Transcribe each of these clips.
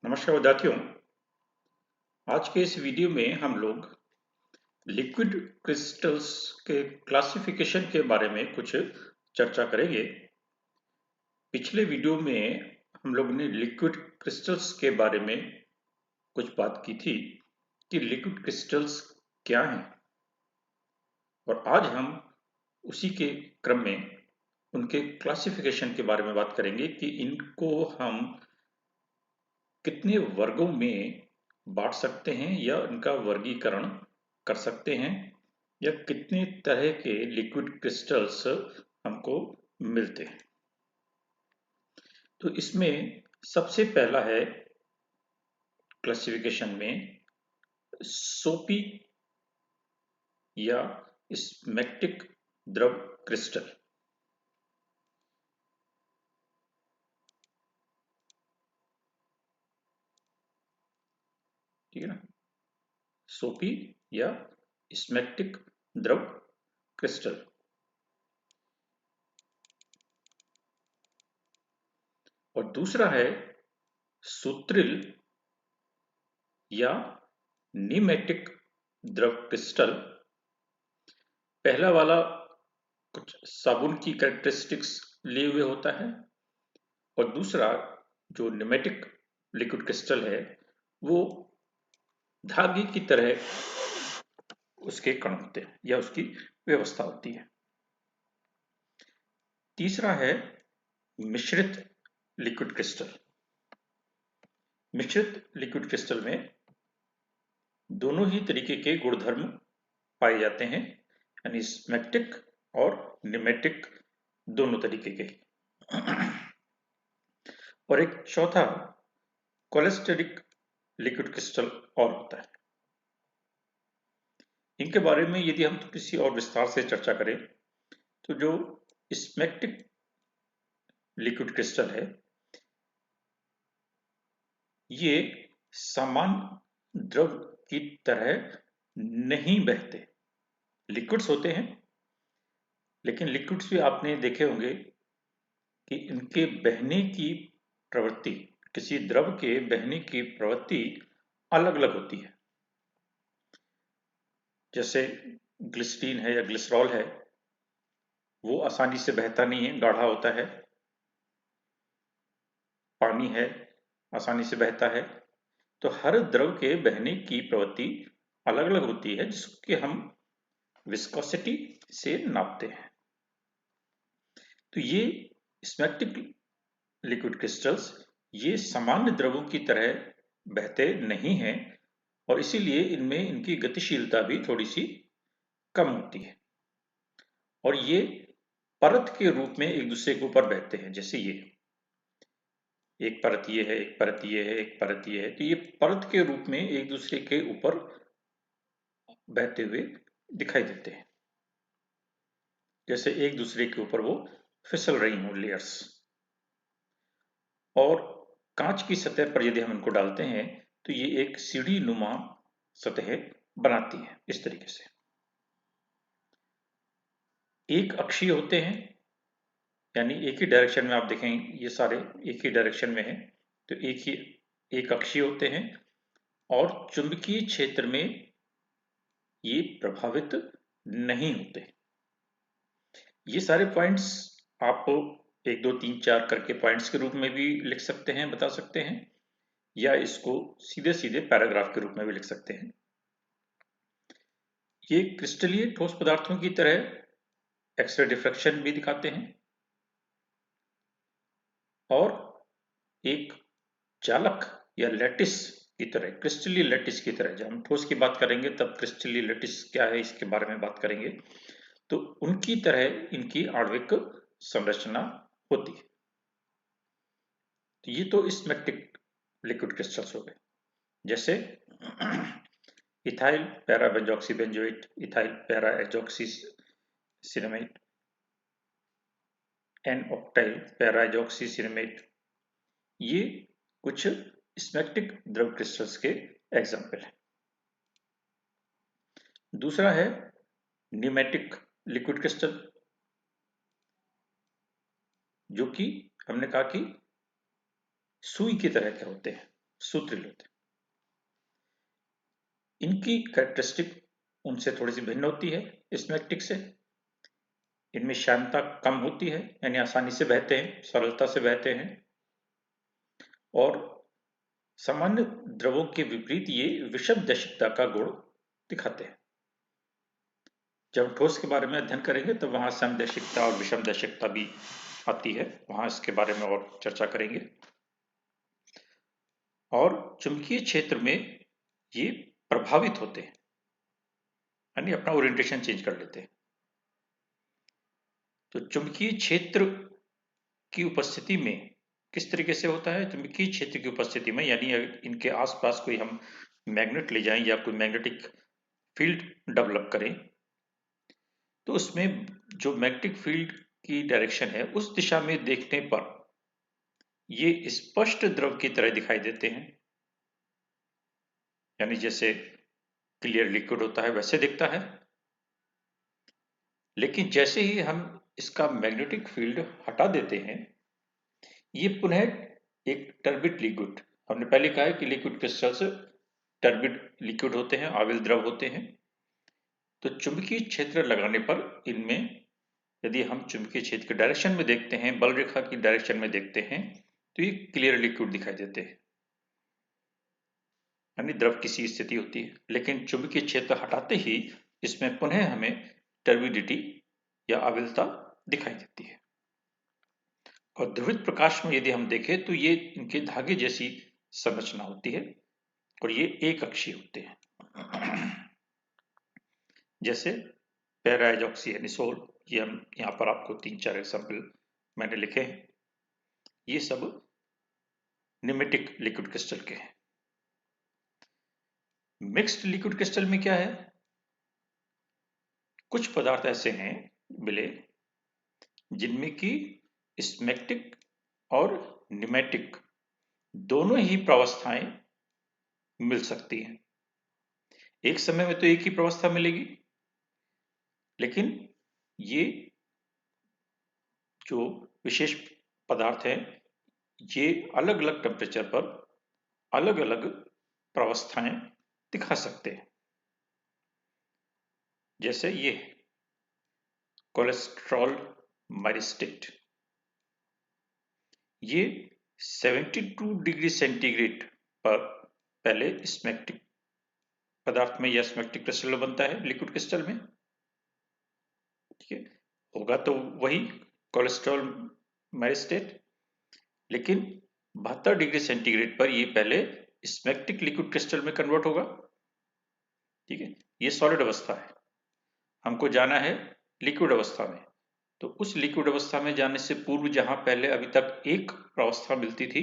नमस्कार विद्यार्थियों। आज के इस वीडियो में हम लोग लिक्विड क्रिस्टल्स के क्लासिफिकेशन के बारे में कुछ चर्चा करेंगे। पिछले वीडियो में हम लोग ने लिक्विड क्रिस्टल्स के बारे में कुछ बात की थी कि लिक्विड क्रिस्टल्स क्या हैं, और आज हम उसी के क्रम में उनके क्लासिफिकेशन के बारे में बात करेंगे कि इनको हम कितने वर्गों में बांट सकते हैं या इनका वर्गीकरण कर सकते हैं, या कितने तरह के लिक्विड क्रिस्टल्स हमको मिलते हैं। तो इसमें सबसे पहला है क्लासिफिकेशन में सोपी या स्मेक्टिक द्रव क्रिस्टल। ठीक है ना, सोपी या स्मेक्टिक द्रव क्रिस्टल। और दूसरा है सूत्रिल या नीमेटिक द्रव क्रिस्टल। पहला वाला कुछ साबुन की कैरेक्टरिस्टिक्स लिए हुए होता है, और दूसरा जो न्यूमेटिक लिक्विड क्रिस्टल है वो धागे की तरह उसके कण होते हैं या उसकी व्यवस्था होती है। तीसरा है मिश्रित लिक्विड क्रिस्टल। मिश्रित लिक्विड क्रिस्टल में दोनों ही तरीके के गुणधर्म पाए जाते हैं, यानी स्मेक्टिक और न्यूमेटिक दोनों तरीके के। और एक चौथा कोलेस्टेरिक लिक्विड क्रिस्टल और होता है। इनके बारे में यदि हम किसी और विस्तार से चर्चा करें तो जो स्मेक्टिक लिक्विड क्रिस्टल है ये सामान्य द्रव की तरह नहीं बहते। लिक्विड्स होते हैं, लेकिन लिक्विड्स भी आपने देखे होंगे कि इनके बहने की प्रवृत्ति, किसी द्रव के बहने की प्रवृत्ति अलग अलग होती है। जैसे ग्लिसरीन है या ग्लिसरॉल है, वो आसानी से बहता नहीं है, गाढ़ा होता है। पानी है, आसानी से बहता है। तो हर द्रव के बहने की प्रवृत्ति अलग अलग होती है, जिसके हम विस्कोसिटी से नापते हैं। तो ये स्मेक्टिक लिक्विड क्रिस्टल्स ये सामान्य द्रवों की तरह बहते नहीं हैं, और इसीलिए इनमें इनकी गतिशीलता भी थोड़ी सी कम होती है, और ये परत के रूप में एक दूसरे के ऊपर बहते हैं। जैसे ये एक परत ये है, एक परत ये है, एक परत ये है, तो ये परत के रूप में एक दूसरे के ऊपर बहते हुए दिखाई देते हैं, जैसे एक दूसरे के ऊपर वो फिसल रही हों लेयर्स। और कांच की सतह पर यदि हम इनको डालते हैं तो ये एक सीढ़ी नुमा सतह बनाती है इस तरीके से। एक अक्षीय होते हैं, यानी एक ही डायरेक्शन में। आप देखें ये सारे एक ही डायरेक्शन में हैं, तो एक अक्षीय होते हैं, और चुंबकीय क्षेत्र में ये प्रभावित नहीं होते। ये सारे पॉइंट्स आप 1 2 3 4 करके पॉइंट्स के रूप में भी लिख सकते हैं, बता सकते हैं, या इसको सीधे सीधे पैराग्राफ के रूप में भी लिख सकते हैं। ये क्रिस्टलीय ठोस पदार्थों की तरह एक्सरे डिफ्रैक्शन भी दिखाते हैं, और एक चालक या लैटिस की तरह, क्रिस्टलीय लैटिस की तरह, जब हम ठोस की बात करेंगे तब क्रिस्टलीय लैटिस क्या है इसके बारे में बात करेंगे, तो उनकी तरह इनकी आणविक संरचना होती है। तो ये तो स्मेक्टिक लिक्विड क्रिस्टल्स हो गए, जैसे ethyl para benzoxy benzoate, ethyl para azoxy cinnamate, n octyl para azoxy cinnamate. ये कुछ स्मेक्टिक द्रव क्रिस्टल्स के एग्जाम्पल हैं। दूसरा है न्यूमेटिक लिक्विड क्रिस्टल, जो कि हमने कहा कि सुई की तरह के होते हैं। सूत्रील होते हैं। इनकी कैरेक्टरिस्टिक उनसे थोड़ी सी भिन्न होती है स्मैक्टिक से। इनमें श्यानता कम होती है, यानी आसानी से बहते हैं, सरलता से बहते हैं, और सामान्य द्रवों के विपरीत ये विषम दशकता का गुण दिखाते हैं। जब हम ठोस के बारे में अध्ययन करेंगे तो वहां समदैशिकता और विषम दैशिकता भी आती है, वहां इसके बारे में और चर्चा करेंगे। और चुंबकीय क्षेत्र में ये प्रभावित होते हैं, यानी अपना ओरिएंटेशन चेंज कर लेते हैं। तो चुंबकीय क्षेत्र की उपस्थिति में किस तरीके से होता है? चुंबकीय क्षेत्र की उपस्थिति में, यानी इनके आसपास कोई हम मैग्नेट ले जाएं या कोई मैग्नेटिक फील्ड डेवलप करें, तो उसमें जो मैग्नेटिक फील्ड की डायरेक्शन है उस दिशा में देखने पर ये स्पष्ट द्रव की तरह दिखाई देते हैं, यानी जैसे क्लियर लिक्विड होता है वैसे दिखता है। लेकिन जैसे ही हम इसका मैग्नेटिक फील्ड हटा देते हैं, ये पुनः एक टर्बिड लिक्विड, हमने पहले कहा है कि लिक्विड क्रिस्टल्स टर्बिड लिक्विड होते हैं, आविल द्रव होते हैं। तो चुंबकीय क्षेत्र लगाने पर इनमें, यदि हम चुंबकीय क्षेत्र के डायरेक्शन में देखते हैं, बल रेखा की डायरेक्शन में देखते हैं, तो ये क्लियर लिक्विड दिखाई देते हैं, यानी द्रव की सी स्थिति होती है। लेकिन चुंबकीय क्षेत्र हटाते ही इसमें पुनः हमें टर्बिडिटी या आविलता दिखाई देती है। और ध्रुवित प्रकाश में यदि हम देखें तो ये इनके धागे जैसी संरचना होती है और ये एक अक्षीय होते हैं। जैसे पैराजॉक्सीएनिसोल, ये हम यहाँ पर आपको 3-4 एग्जाम्पल मैंने लिखे हैं, ये सब निमेटिक लिक्विड क्रिस्टल के हैं। मिक्स्ड लिक्विड क्रिस्टल में क्या है? कुछ पदार्थ ऐसे हैं मिले जिनमें की स्मैक्टिक और निमेटिक दोनों ही प्रावस्थाएं मिल सकती हैं। एक समय में तो एक ही प्रावस्था मिलेगी, लेकिन ये जो विशेष पदार्थ हैं ये अलग अलग टेम्परेचर पर अलग अलग प्रावस्थाएं दिखा सकते हैं। जैसे ये कोलेस्ट्रॉल माइरिस्टेट, ये 72 डिग्री सेंटीग्रेड पर पहले स्मैक्टिक पदार्थ में या स्मैक्टिक क्रिस्टल बनता है लिक्विड क्रिस्टल में, ठीक है, होगा तो वही कोलेस्ट्रॉल माइरिस्टेट, लेकिन 72 डिग्री सेंटीग्रेड पर ये पहले स्मैक्टिक लिक्विड क्रिस्टल में कन्वर्ट होगा, ठीक है। ये सॉलिड अवस्था है, हमको जाना है लिक्विड अवस्था में। तो उस लिक्विड अवस्था में जाने से पूर्व जहां पहले अभी तक एक प्रावस्था मिलती थी,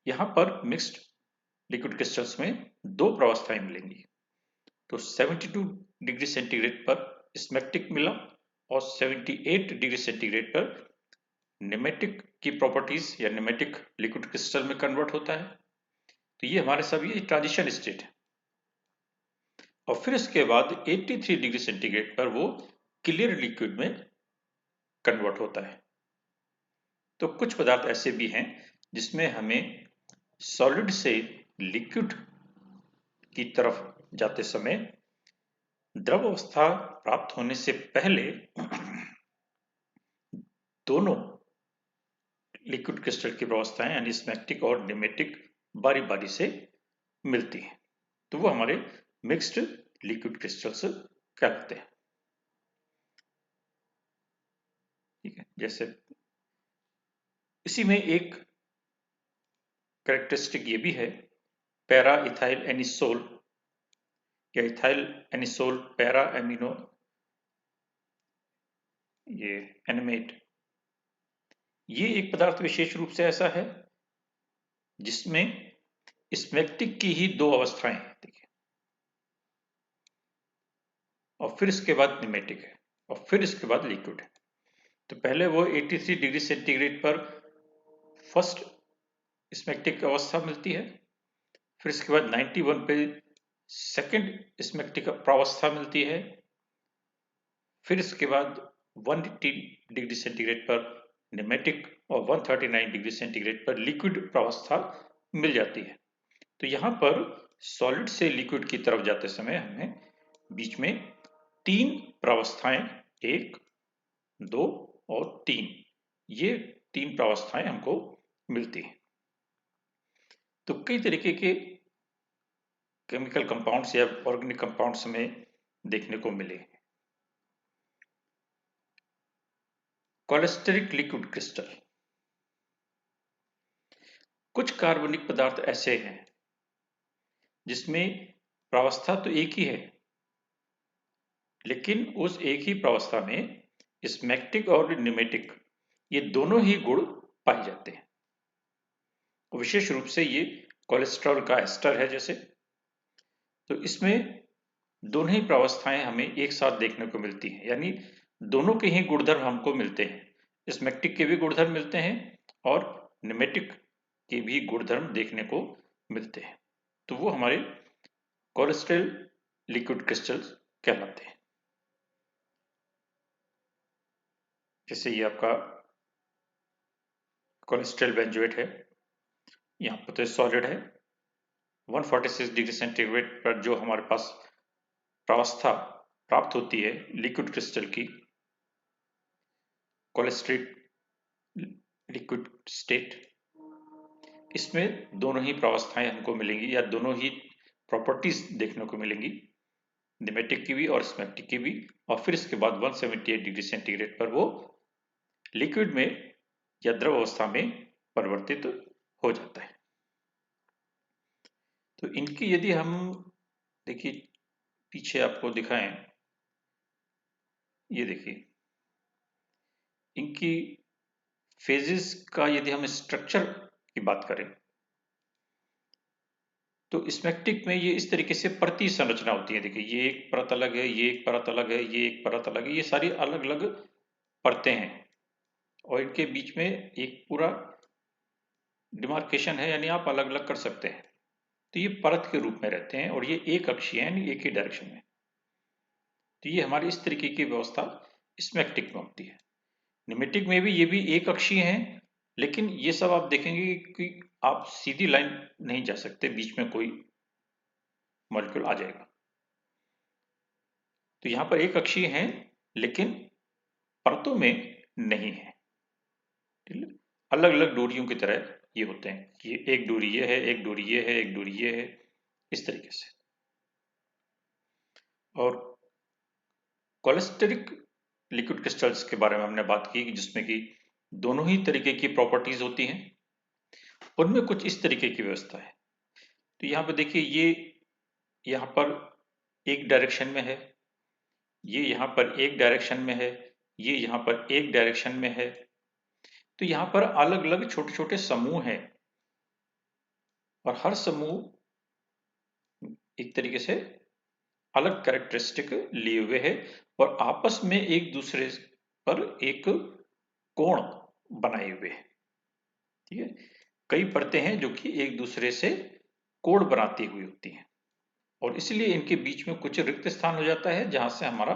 यहां पर मिक्स्ड लिक्विड क्रिस्टल्स में दो प्रावस्थाएं मिलेंगी। तो 72 डिग्री सेंटीग्रेड पर स्मैक्टिक मिला और 78 डिग्री सेंटीग्रेड पर निमेटिक की प्रॉपर्टीज या निमेटिक लिक्विड क्रिस्टल में कन्वर्ट होता है। तो ये हमारे सब ये ट्रांजिशन स्टेट है। और फिर इसके बाद 83 डिग्री सेंटीग्रेड पर वो क्लियर लिक्विड में कन्वर्ट होता है। तो कुछ पदार्थ ऐसे भी हैं जिसमें हमें सॉलिड से लिक्विड की तरफ जाते समय द्रव अवस्था प्राप्त होने से पहले दोनों लिक्विड क्रिस्टल की अवस्थाएं यानी स्मैक्टिक और निमेटिक बारी बारी से मिलती हैं, तो वो हमारे मिक्स्ड लिक्विड क्रिस्टल्स कहलाते हैं, ठीक है। जैसे इसी में एक कैरेक्टरिस्टिक ये भी है, पैरा इथाइल एनिसोल या इथाइल एनिसोल पैरा एमिनो ये एनिमेट, ये एक पदार्थ विशेष रूप से ऐसा है जिसमें स्मैक्टिक की ही दो अवस्थाएं हैं, देखिए, और फिर इसके बाद निमेटिक है और फिर इसके बाद लिक्विड है। तो पहले वो 83 डिग्री सेंटीग्रेड पर फर्स्ट स्मैक्टिक अवस्था मिलती है, फिर इसके बाद 91 पे सेकंड स्मैक्टिक प्रावस्था मिलती है, फिर इसके बाद 180 डिग्री सेंटीग्रेड पर निमेटिक और 139 डिग्री सेंटीग्रेड पर लिक्विड प्रावस्था मिल जाती है। तो यहाँ पर सॉलिड से लिक्विड की तरफ जाते समय हमें बीच में 3 प्रावस्थाएं, 1, 2 और 3, ये 3 प्रावस्थाएं हमको मिलती हैं। तो कई तरीके के केमिकल कंपाउंड्स या ऑर्गेनिक कंपाउंड्स हमें देखने को मिले। कोलेस्टेरिक लिक्विड क्रिस्टल, कुछ कार्बनिक पदार्थ ऐसे हैं जिसमें प्रावस्था तो एक ही है, लेकिन उस एक ही प्रावस्था में स्मैक्टिक और न्यूमेटिक ये दोनों ही गुण पाए जाते हैं। विशेष रूप से ये कोलेस्ट्रॉल का एस्टर है जैसे, तो इसमें दोनों ही प्रावस्थाएं हमें एक साथ देखने को मिलती हैं, यानी दोनों के ही गुणधर्म हमको मिलते हैं। स्मैक्टिक के भी गुणधर्म मिलते हैं और न्यूमेटिक के भी गुणधर्म देखने को मिलते हैं। तो वो हमारे कोलेस्ट्रॉल लिक्विड क्रिस्टल कहलाते हैं। जैसे ये आपका कोलेस्ट्रॉल बेंजोएट है, यहाँ पर तो सॉलिड है। 146 डिग्री सेंटीग्रेड पर जो हमारे पास प्रावस्था प्राप्त होती है लिक्विड क्रिस्टल की, कोलेस्ट्रेट लिक्विड स्टेट, इसमें दोनों ही प्रावस्थाएं हमको मिलेंगी या दोनों ही प्रॉपर्टीज देखने को मिलेंगी, न्यूमेटिक की भी और स्मैक्टिक की भी। और फिर इसके बाद 178 डिग्री सेंटीग्रेड पर वो लिक्विड में या द्रव अवस्था में परिवर्तित हो जाता है। तो इनकी यदि हम देखिए पीछे आपको दिखाएं, ये देखिए इनकी फेजेस का यदि हम स्ट्रक्चर की बात करें तो स्मैक्टिक में ये इस तरीके से परती संरचना होती है। देखिए ये एक परत अलग है, ये एक परत अलग है, ये एक परत अलग है, ये सारी अलग अलग परतें हैं और इनके बीच में एक पूरा डिमार्केशन है, यानी आप अलग अलग कर सकते हैं। तो ये परत के रूप में रहते हैं और ये एक अक्षीय है, यानी एक ही डायरेक्शन में। तो ये हमारी इस तरीके की व्यवस्था स्मैक्टिक में होती है। न्यूमेटिक में भी ये भी एक अक्षीय हैं, लेकिन ये सब आप देखेंगे कि आप सीधी लाइन नहीं जा सकते, बीच में कोई मॉलिक्यूल आ जाएगा। तो यहाँ पर एक अक्षीय हैं लेकिन परतों में नहीं है, ठीक है। अलग अलग डोरियों की तरह ये होते हैं, ये एक डोरी ये है, एक डोरी ये है, एक डोरी ये है, इस तरीके से। और कोलेस्टेरिक लिक्विड क्रिस्टल्स के बारे में हमने बात की जिसमें कि दोनों ही तरीके की प्रॉपर्टीज होती हैं, उनमें कुछ इस तरीके की व्यवस्था है। तो यहाँ पे देखिए ये यहाँ पर एक डायरेक्शन में है, ये यहाँ पर एक डायरेक्शन में है, ये यहाँ पर एक डायरेक्शन में है। तो यहाँ पर अलग अलग छोटे छोटे समूह हैं और हर समूह एक तरीके से अलग कैरेक्टरिस्टिक लिए हुए है और आपस में एक दूसरे पर एक कोण बनाए हुए हैं, ठीक है। कई परतें हैं जो कि एक दूसरे से कोण बनाती हुई होती हैं और इसलिए इनके बीच में कुछ रिक्त स्थान हो जाता है जहां से हमारा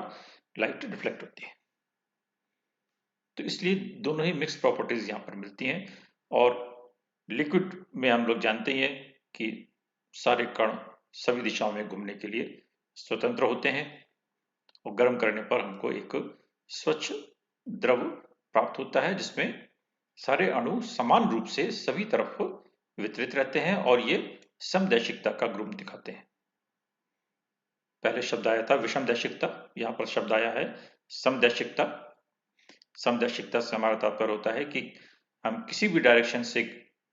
लाइट रिफ्लेक्ट होती है। तो इसलिए दोनों ही मिक्स प्रॉपर्टीज यहाँ पर मिलती हैं। और लिक्विड में हम लोग जानते ही हैं कि सारे कण सभी दिशाओं में घूमने के लिए स्वतंत्र होते हैं और गर्म करने पर हमको एक स्वच्छ द्रव प्राप्त होता है जिसमें सारे अणु समान रूप से सभी तरफ वितरित रहते हैं और ये समदैशिकता का गुण दिखाते हैं। पहले शब्द आया था विषमदैशिकता, यहाँ पर शब्द आया है समदैशिकता। समदैशिकता से हमारा तात्पर्य होता है कि हम किसी भी डायरेक्शन से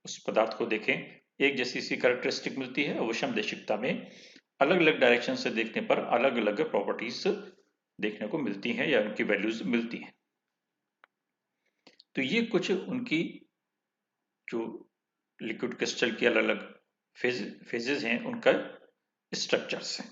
उस पदार्थ को देखें, एक जैसी सी कैरेक्टरिस्टिक मिलती है। और विषमदैशिकता में अलग अलग डायरेक्शन से देखने पर अलग अलग प्रॉपर्टीज देखने को मिलती हैं या उनकी वैल्यूज मिलती हैं। तो ये कुछ उनकी जो लिक्विड क्रिस्टल की अलग अलग फेजेस हैं उनका स्ट्रक्चर्स हैं।